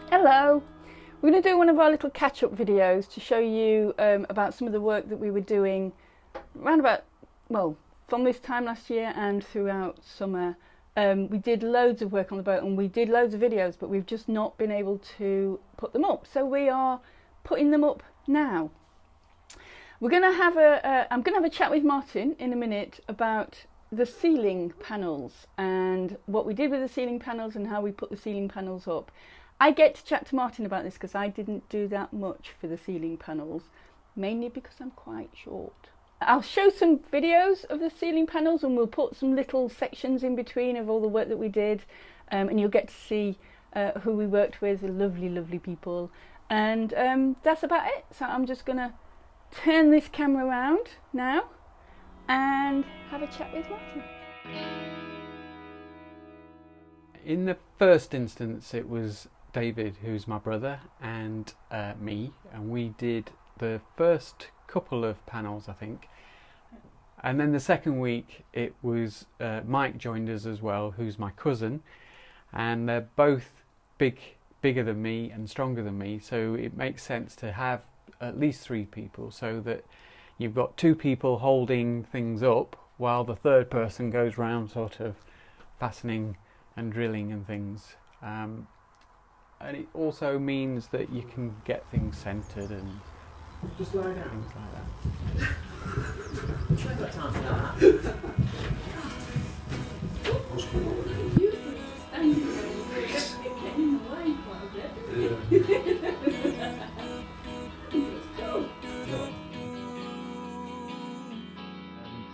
Hello! We're going to do one of our little catch-up videos to show you about some of the work that we were doing around about, well, from this time last year and throughout summer. We did loads of work on the boat and we did loads of videos, but we've just not been able to put them up. So we are putting them up now. We're going to have I'm going to have a chat with Martin in a minute about the ceiling panels and what we did with the ceiling panels and how we put the ceiling panels up. I get to chat to Martin about this because I didn't do that much for the ceiling panels, mainly because I'm quite short. I'll show some videos of the ceiling panels and we'll put some little sections in between of all the work that we did, and you'll get to see who we worked with, lovely, lovely people. And that's about it. So I'm just going to turn this camera around now and have a chat with Martin. In the first instance, it was David, who's my brother, and me, and we did the first couple of panels, I think. And then the second week, it was Mike joined us as well, who's my cousin, and they're both bigger than me and stronger than me, so it makes sense to have at least 3 people, so that you've got 2 people holding things up while the third person goes round sort of fastening and drilling and things. And it also means that you can get things centred and just lie down. Things like that. I've got time for that.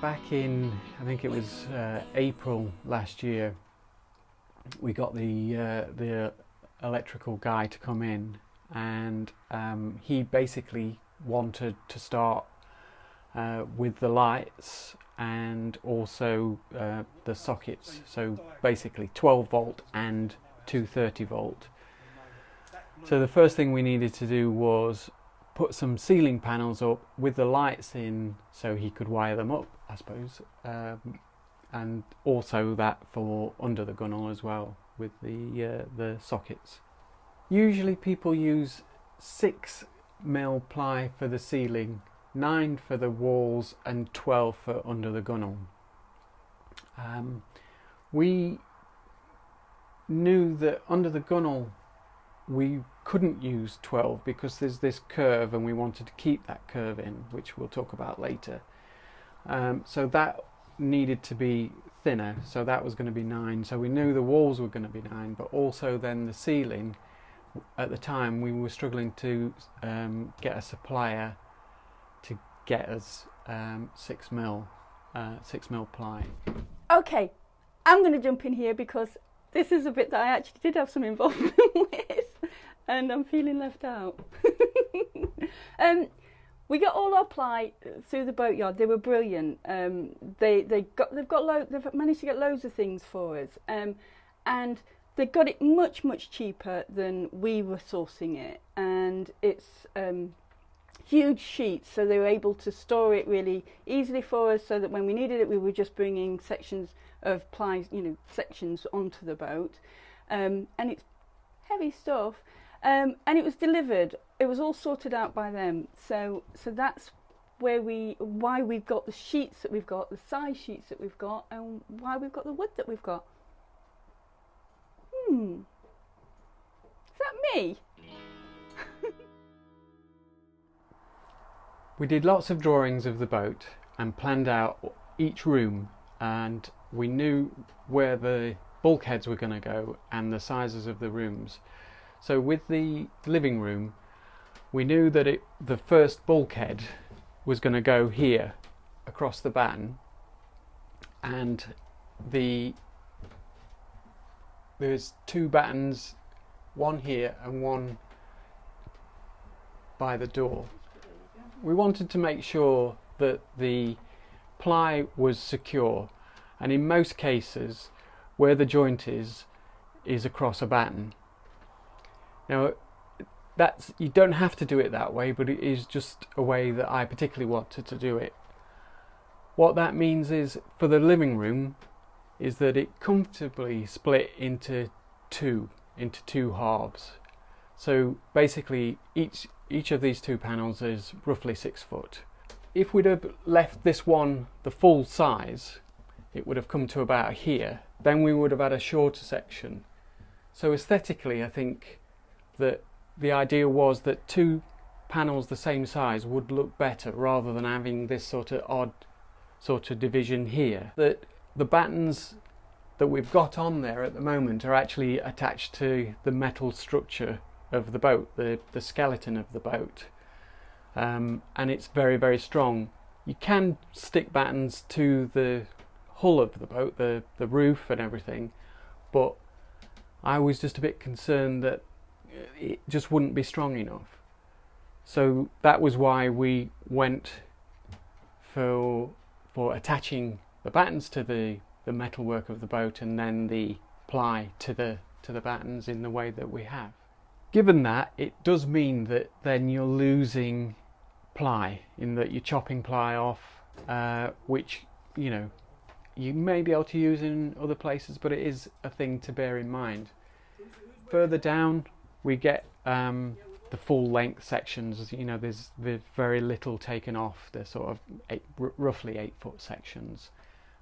Back in, I think it was April last year, we got the electrical guy to come in, and he basically wanted to start with the lights and also the sockets, so basically 12 volt and 230 volt. So the first thing we needed to do was put some ceiling panels up with the lights in so he could wire them up, I suppose, and also that for under the gunnel as well with the sockets. Usually people use 6mm ply for the ceiling, 9 for the walls and 12 for under the gunnel. We knew that under the gunnel we couldn't use 12 because there's this curve and we wanted to keep that curve in, which we'll talk about later. So that needed to be thinner, so that was going to be 9. So we knew the walls were going to be 9, but also then the ceiling, at the time we were struggling to get a supplier to get us 6mm ply. Okay, I'm going to jump in here because this is a bit that I actually did have some involvement with, and I'm feeling left out. We got all our ply through the boatyard. They were brilliant. They've managed to get loads of things for us, and they got it much cheaper than we were sourcing it. And it's huge sheets, so they were able to store it really easily for us, so that when we needed it, we were just bringing sections of ply, sections onto the boat. And it's heavy stuff. And it was delivered. It was all sorted out by them. So that's why we've got the sheets that we've got, the size sheets that we've got, and why we've got the wood that we've got. Is that me? We did lots of drawings of the boat and planned out each room, and we knew where the bulkheads were going to go and the sizes of the rooms. So with the living room, we knew that the first bulkhead was going to go here across the batten, and there's 2 battens, one here and one by the door. We wanted to make sure that the ply was secure, and in most cases where the joint is across a batten. Now you don't have to do it that way, but it is just a way that I particularly wanted to do it. What that means is, for the living room, is that it comfortably split into two halves. So basically each of these two panels is roughly 6 foot. If we'd have left this one the full size, it would have come to about here. Then we would have had a shorter section. So aesthetically, I think that the idea was that two panels the same size would look better rather than having this sort of odd sort of division here. That the battens that we've got on there at the moment are actually attached to the metal structure of the boat, the skeleton of the boat. And it's very, very strong. You can stick battens to the hull of the boat, the roof and everything, but I was just a bit concerned that it just wouldn't be strong enough. So that was why we went for attaching the battens to the metalwork of the boat and then the ply to the battens in the way that we have. Given that, it does mean that then you're losing ply, in that you're chopping ply off, which, you know, you may be able to use in other places, but it is a thing to bear in mind. Further down we get the full length sections. You know, there's very little taken off. They're sort of roughly 8 foot sections,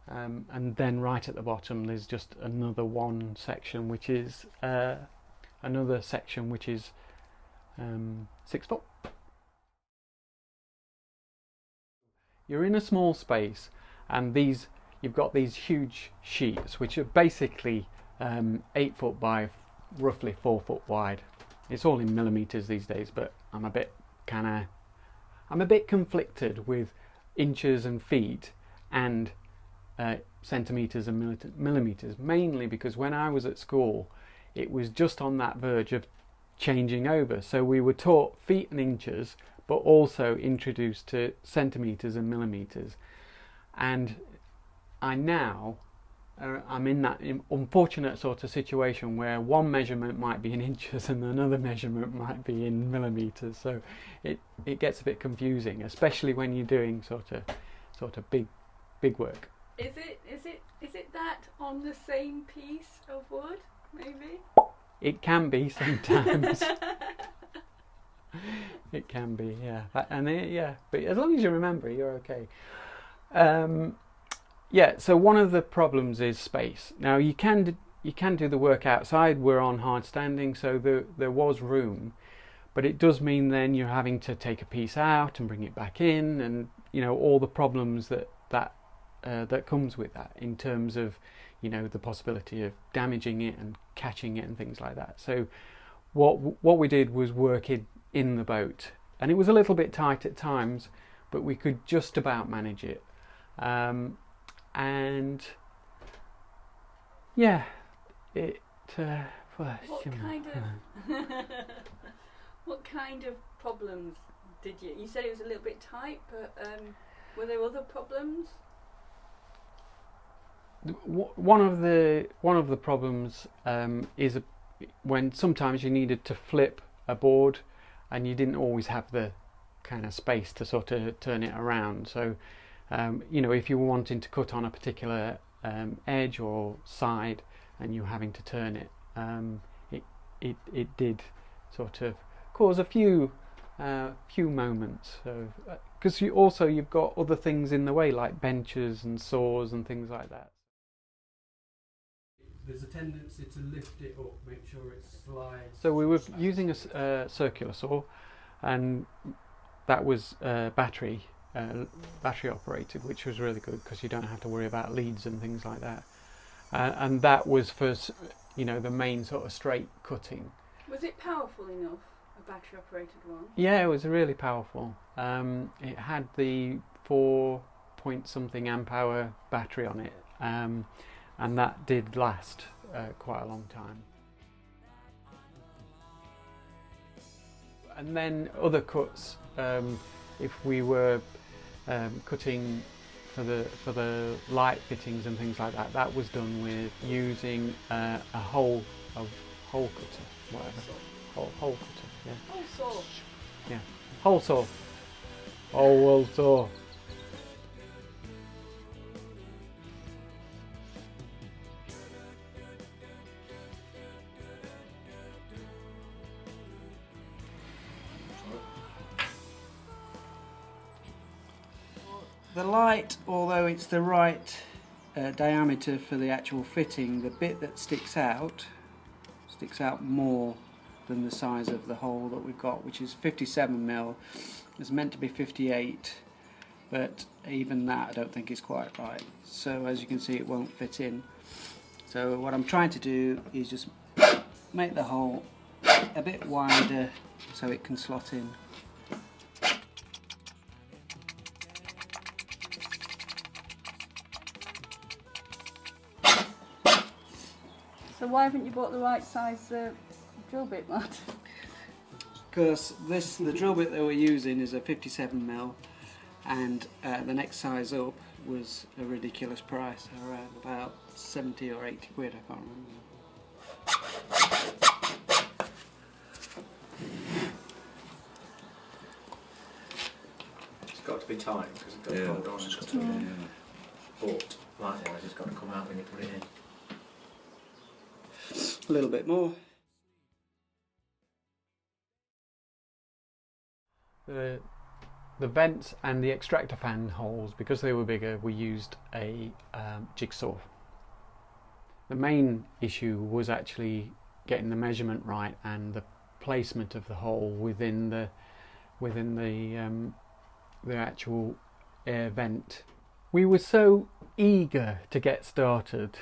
and then right at the bottom there's just another one section which is 6 foot. You're in a small space, and you've got these huge sheets which are basically 8 foot by roughly 4 foot wide. It's all in millimeters these days, but I'm a bit conflicted with inches and feet and centimeters and millimeters, mainly because when I was at school it was just on that verge of changing over. So we were taught feet and inches, but also introduced to centimeters and millimeters. And I'm in that unfortunate sort of situation where one measurement might be in inches and another measurement might be in millimeters. So it gets a bit confusing, especially when you're doing sort of big work. Is it that on the same piece of wood, maybe? It can be sometimes. It can be, yeah. Yeah, but as long as you remember, you're okay. Yeah, so one of the problems is space. Now you can do the work outside. We're on hard standing, so there was room, but it does mean then you're having to take a piece out and bring it back in, and you know, all the problems that comes with that, in terms of, you know, the possibility of damaging it and catching it and things like that. So what we did was work in the boat, and it was a little bit tight at times, but we could just about manage it. And yeah, what kind of problems did you said it was a little bit tight, but were there other problems? One of the problems is when sometimes you needed to flip a board and you didn't always have the kind of space to sort of turn it around. So you know, if you were wanting to cut on a particular edge or side and you were having to turn it, it did sort of cause a few moments of, because you've got other things in the way, like benches and saws and things like that. There's a tendency to lift it up, make sure it slides. So we were using a circular saw, and that was battery operated, which was really good because you don't have to worry about leads and things like that. And that was for, you know, the main sort of straight cutting. Was it powerful enough, a battery operated one? Yeah, it was really powerful. It had the 4-point-something amp hour battery on it, and that did last quite a long time. And then other cuts, if we were cutting for the light fittings and things like that, that was done with using a hole cutter, whatever. Hole cutter, yeah. Hole saw. Yeah, hole saw. Hole saw. The light, although it's the right diameter for the actual fitting, the bit that sticks out more than the size of the hole that we've got, which is 57mm. It's meant to be 58, but even that I don't think is quite right. So as you can see, it won't fit in. So what I'm trying to do is just make the hole a bit wider so it can slot in. So why haven't you bought the right size drill bit, Martin? Because the drill bit that we're using is a 57mm, and the next size up was a ridiculous price, around about 70 or 80 quid, I can't remember. It's got to be tight because it's got to hold on. It's got to be bought. Likewise, it's got to come out when you put it in. A little bit more. The vents and the extractor fan holes, because they were bigger, we used a jigsaw. The main issue was actually getting the measurement right and the placement of the hole within the actual air vent. We were so eager to get started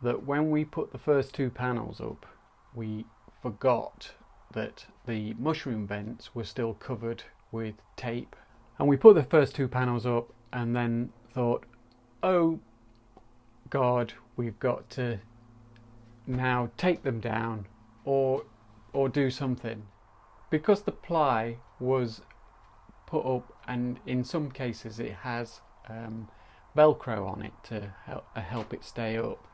that when we put the first two panels up, we forgot that the mushroom vents were still covered with tape. And we put the first two panels up and then thought, oh God, we've got to now take them down or do something. Because the ply was put up, and in some cases it has Velcro on it to help it stay up,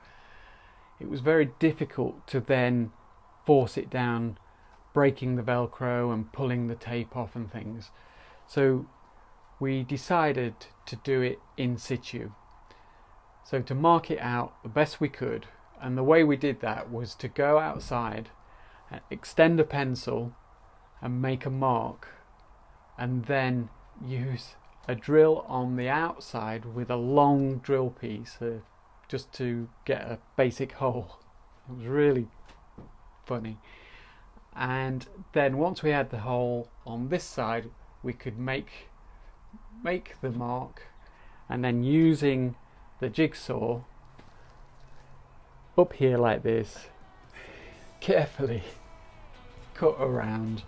it was very difficult to then force it down, breaking the Velcro and pulling the tape off and things. So we decided to do it in situ. So to mark it out the best we could, and the way we did that was to go outside, extend a pencil and make a mark, and then use a drill on the outside with a long drill piece just to get a basic hole. It was really funny. And then once we had the hole on this side, we could make the mark, and then using the jigsaw up here like this, carefully cut around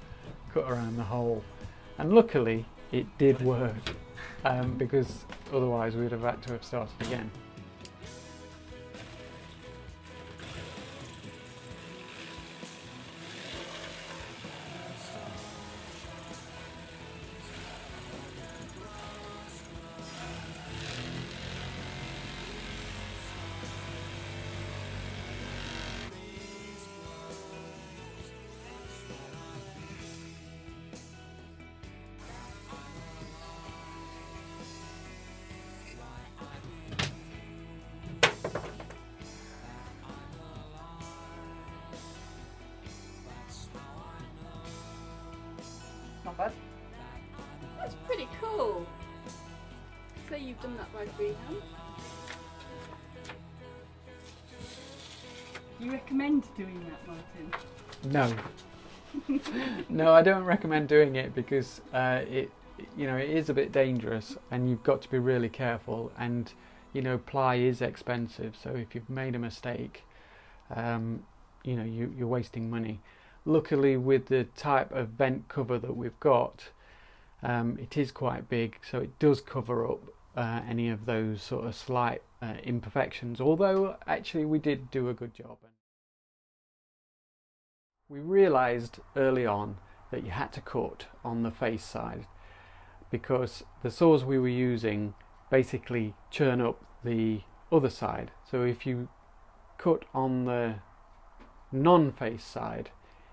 the hole. And luckily it did work, because otherwise we'd have had to have started again. Not bad. That's pretty cool. So you've done that by freehand. You recommend doing that, Martin? No. No, I don't recommend doing it because it is a bit dangerous, and you've got to be really careful, and ply is expensive, so if you've made a mistake, you're wasting money. Luckily, with the type of vent cover that we've got, it is quite big, so it does cover up any of those sort of slight imperfections, although actually we did do a good job. We realised early on that you had to cut on the face side, because the saws we were using basically churn up the other side. So if you cut on the non-face side,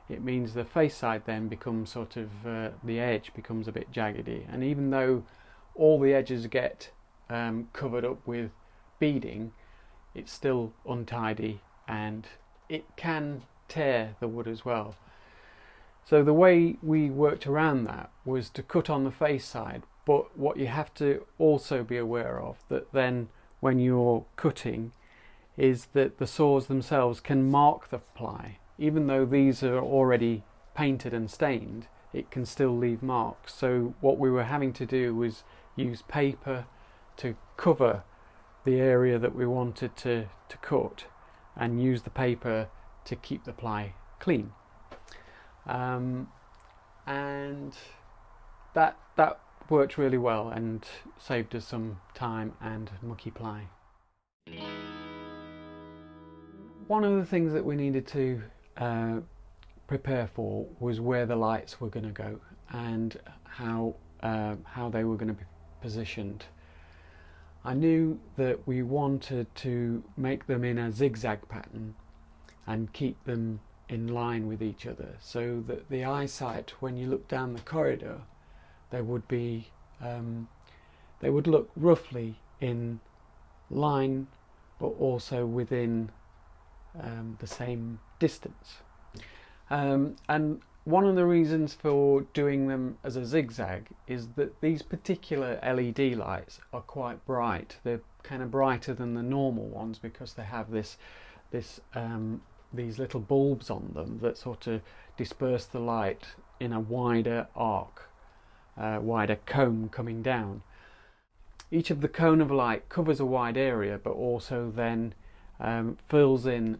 it means the face side then becomes sort of the edge becomes a bit jaggedy, and even though all the edges get covered up with beading, it's still untidy and it can tear the wood as well. So the way we worked around that was to cut on the face side, But what you have to also be aware of, that then when you're cutting, is that the saws themselves can mark the ply. Even though these are already painted and stained, it can still leave marks. So what we were having to do was use paper to cover the area that we wanted to cut, and use the paper to keep the ply clean. And that worked really well and saved us some time and mucky ply. One of the things that we needed to prepare for was where the lights were going to go and how they were going to be positioned. I knew that we wanted to make them in a zigzag pattern and keep them in line with each other, so that the eyesight, when you look down the corridor, they would be they would look roughly in line, but also within the same distance. And one of the reasons for doing them as a zigzag is that these particular LED lights are quite bright. They're kind of brighter than the normal ones because they have these little bulbs on them that sort of disperse the light in a wider arc, wider cone coming down. Each of the cone of light covers a wide area, but also then fills in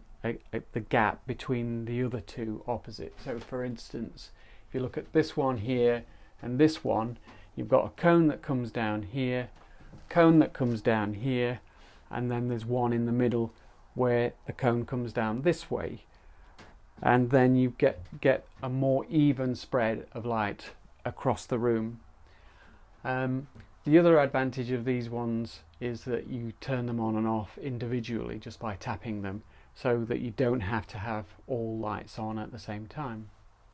the gap between the other two opposite. So for instance, if you look at this one here and this one, you've got a cone that comes down here, a cone that comes down here, and then there's one in the middle where the cone comes down this way, and then you get a more even spread of light across the room. The other advantage of these ones is that you turn them on and off individually just by tapping them, so that you don't have to have all lights on at the same time.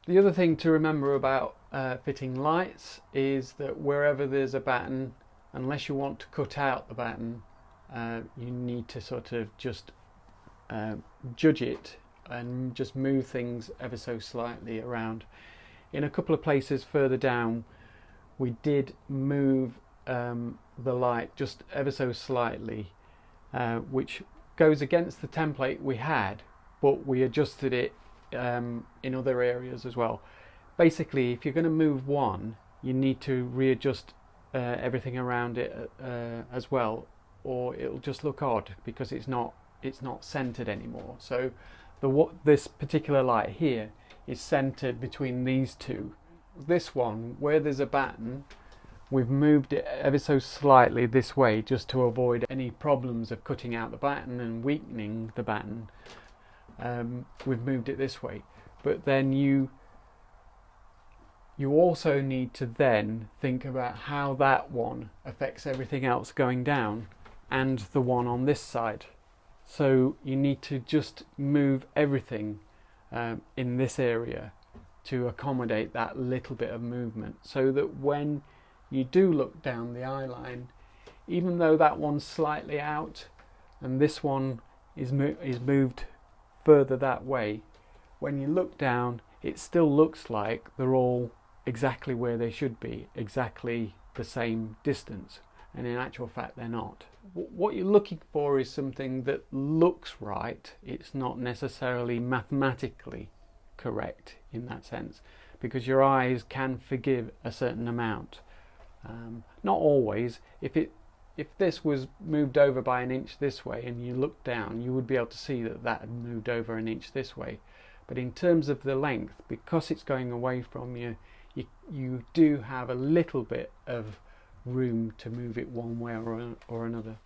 The other thing to remember about fitting lights is that wherever there's a batten, unless you want to cut out the batten, you need to sort of just judge it and just move things ever so slightly around. In a couple of places further down, we did move the light just ever so slightly, which goes against the template we had, but we adjusted it in other areas as well. Basically, if you're going to move one, you need to readjust everything around it as well, or it'll just look odd because it's not centered anymore. So this particular light here is centered between these two. This one, where there's a batten, we've moved it ever so slightly this way just to avoid any problems of cutting out the batten and weakening the batten. We've moved it this way, but then you also need to then think about how that one affects everything else going down and the one on this side. So you need to just move everything in this area to accommodate that little bit of movement, so that when you do look down the eye line, even though that one's slightly out and this one is moved further that way, when you look down, it still looks like they're all exactly where they should be, exactly the same distance, and in actual fact they're not. What you're looking for is something that looks right. It's not necessarily mathematically correct in that sense, because your eyes can forgive a certain amount. Not always. If this was moved over by an inch this way and you look down, you would be able to see that had moved over an inch this way. But in terms of the length, because it's going away from you, you do have a little bit of room to move it one way or another.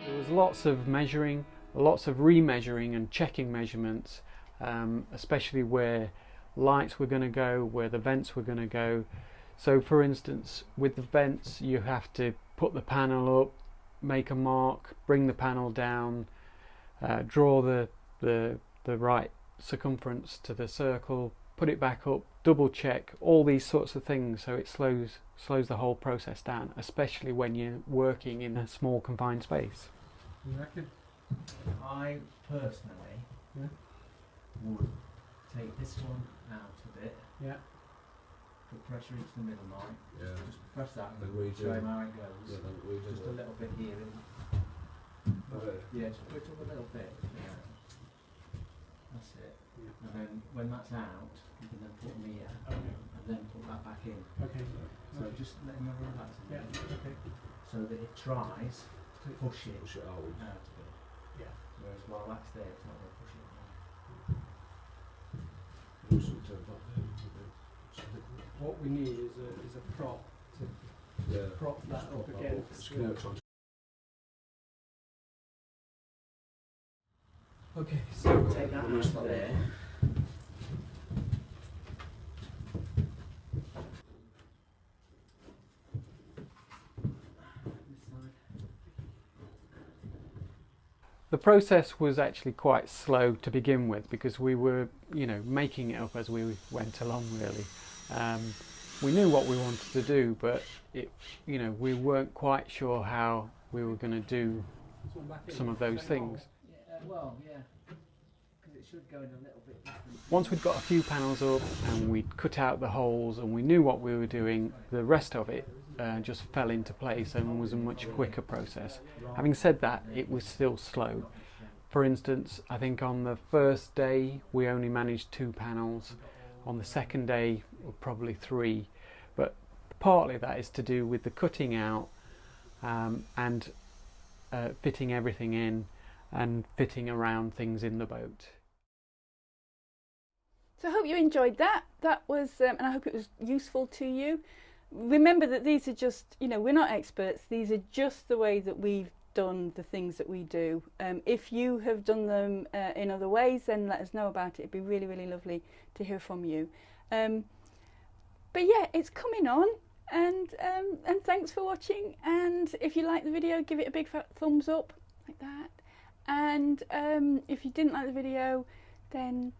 There was lots of measuring, lots of remeasuring and checking measurements, especially where lights were going to go, where the vents were going to go. So for instance, with the vents, you have to put the panel up, make a mark, bring the panel down, draw the right circumference to the circle, put it back up, double check, all these sorts of things. So it slows the whole process down, especially when you're working in a small confined space. You reckon? I personally would take this one out a bit. Yeah. put pressure into the middle, Mike. Yeah. Just press that Then and we show do. him how it goes. Yeah, then we do Just a it. little bit here. And, Okay. yeah, just put it up a little bit. Yeah. That's it. And then when that's out, you can then put them here. And then put that back in. Okay. So just let him have a relax. Yeah. Okay. So that it tries to push it Push it out. out a bit. Yeah. Whereas while that's there, it's not going to push it out. Do something back there. Something. What we need is a prop to Yeah. prop that up against. Just connect on. Okay. So take that out of there. The process was actually quite slow to begin with because we were, making it up as we went along. Really, we knew what we wanted to do, but we weren't quite sure how we were going to do some of those things. Well, yeah, because it should go in a little bit different. Once we'd got a few panels up and we'd cut out the holes and we knew what we were doing, the rest of it just fell into place and was a much quicker process. Having said that, it was still slow. For instance, I think on the first day we only managed 2 panels. On the second day, probably 3. But partly that is to do with the cutting out and fitting everything in and fitting around things in the boat. So I hope you enjoyed that. That was, and I hope it was useful to you. Remember that these are just, we're not experts. These are just the way that we've done the things that we do. If you have done them in other ways, then let us know about it. It'd be really, really lovely to hear from you. But yeah, it's coming on, and thanks for watching. And if you like the video, give it a big fat thumbs up, like that. And if you didn't like the video, then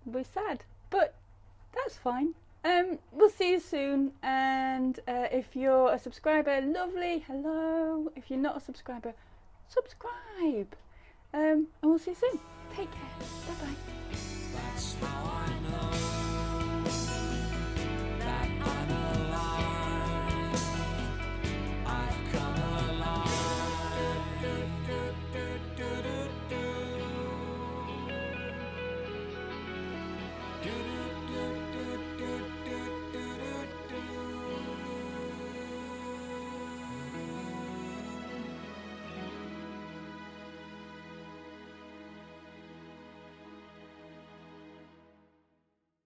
we're sad, but that's fine. We'll see you soon, and if you're a subscriber, lovely, hello. If you're not a subscriber, subscribe, and we'll see you soon. Take care.